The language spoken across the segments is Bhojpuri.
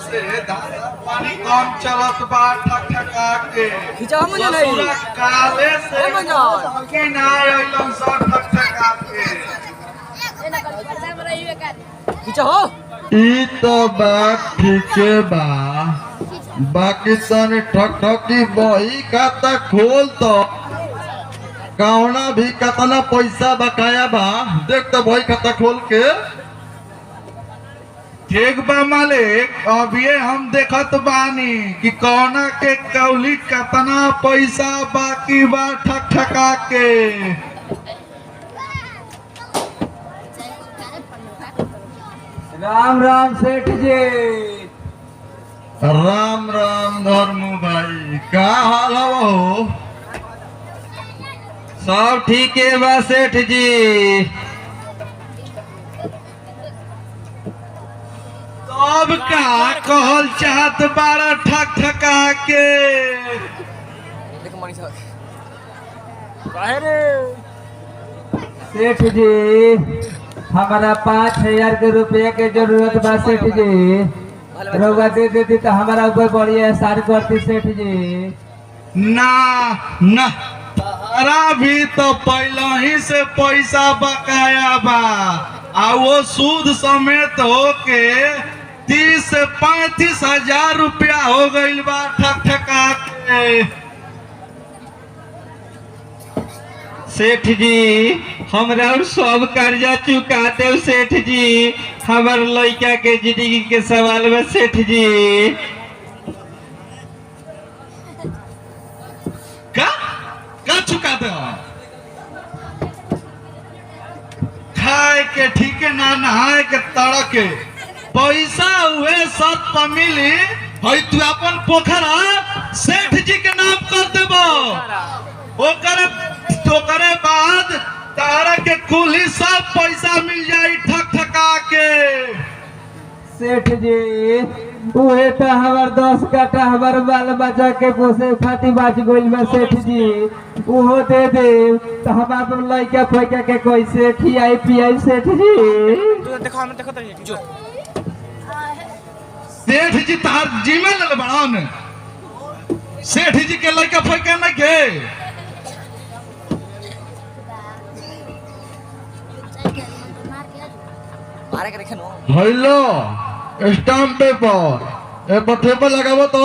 पानी कम चलत बा ठकठका के ससुरा काले से कि ना आइलन सब ठकठका के ई तो बात ठीके बा बाकी तने ठकठकी बही खाता खोल तो कौना भी कितना पैसा बकाया बा देख तो बही खाता खोल के। ठीक बा मालिक अभी हम देखत बानी कि कौना के कौली कितना पैसा बाकी बा ठकठका के। राम राम सेठ जी। राम राम धर्मू भाई का हाल हो? सब ठीक है बा सेठ जी। अब का कहल चाहत बारा ठकठका के। सेठ जी हमारा 5000 के रुपया के जरूरत बा सेठ जी। रउआ दे देती तो हमारा ऊपर बढ़िया एहसान करती सेठ जी। ना ना तारा भी तो पहले ही से पैसा बकाया बा आ वो सूद समेत होके 30 से 35 हजार रुपया हो गईल बा ठकठका के। सेठ जी हमरा सब कर्जा चुका दे सेठ जी। हमार लड़का के जिंदगी के सवाल बा सेठ जी। का चुका दे? खाए के ठीक है ना नहाए के तड़के पैसा हुए सब पर मिली है। तू अपन पोखरा सेठ जी के नाम कर देबो ओकरे बाद तारा के कुली सब पैसा मिल जाई ठकठका के। सेठ जी उहे तो हमार 10 काठा हमार बाल बच्चा के पोसे खातिर बाच गइल बा सेठ जी। उहो दे दे तो हम अपन लइका फइका के कैसे खियाई पियाई सेठ जी। देखो हम देखो जो सेठ जी तार जिम्मे ले बड़ान सेठ जी के लड़का फइका नहीं के। Hello stamp paper A paper लगाबो तो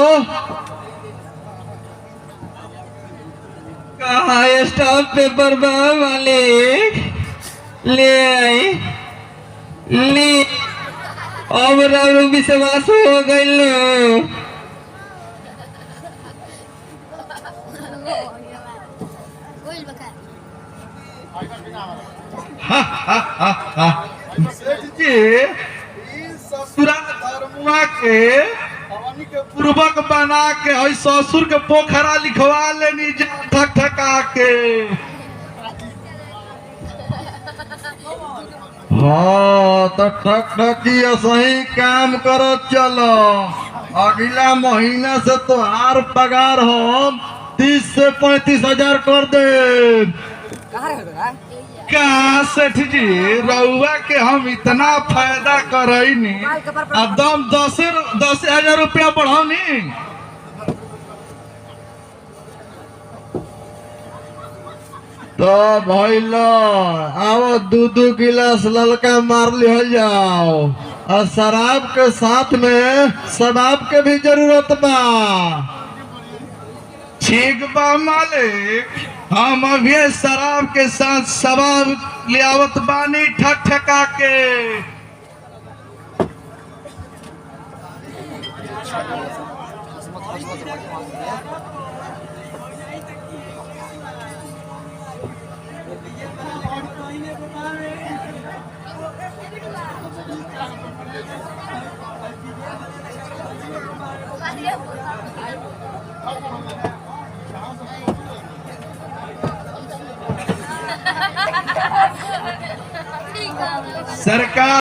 कहाँ स्टाम्प पेपर बा मालिक? ले आई ले अब राउर विश्वास हो गइल। सेठ जी ससुरा धर्मुआ के हमनी के पूर्वक बना के हई ससुर के पोखरा लिखवा लेनी जा ठकठका के। हाँ तो ठकठकी सही काम करो चलो अगला महीना से तोहार पगार हम 30 से 35 हजार कर दे। का सेठ जी रउआ के हम इतना फायदा करनी एकदम 10,000 रुपया बढ़ौनी। तो भैल आओ 2-2 गिलास ललका मार लिहल जाओ और शराब के साथ में शराब के भी जरूरत बा। ठीक बा मालिक हम अभी शराब के साथ शराब लियावत बानी ठकठका के। सरकार